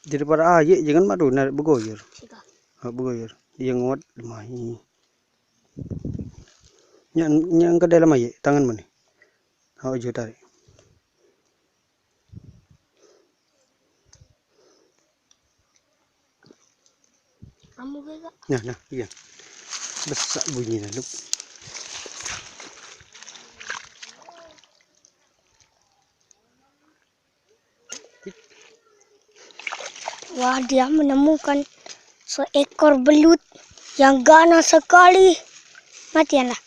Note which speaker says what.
Speaker 1: Daripada air jangan madu narik bergoyor. Bergoyor. Dia nguat lemah. Yang ke dalam air tangan mana? Hau tarik. Nah, iya. Besar bunyinya, Luk.
Speaker 2: Wah, dia menemukan seekor belut yang ganas sekali. Matianlah.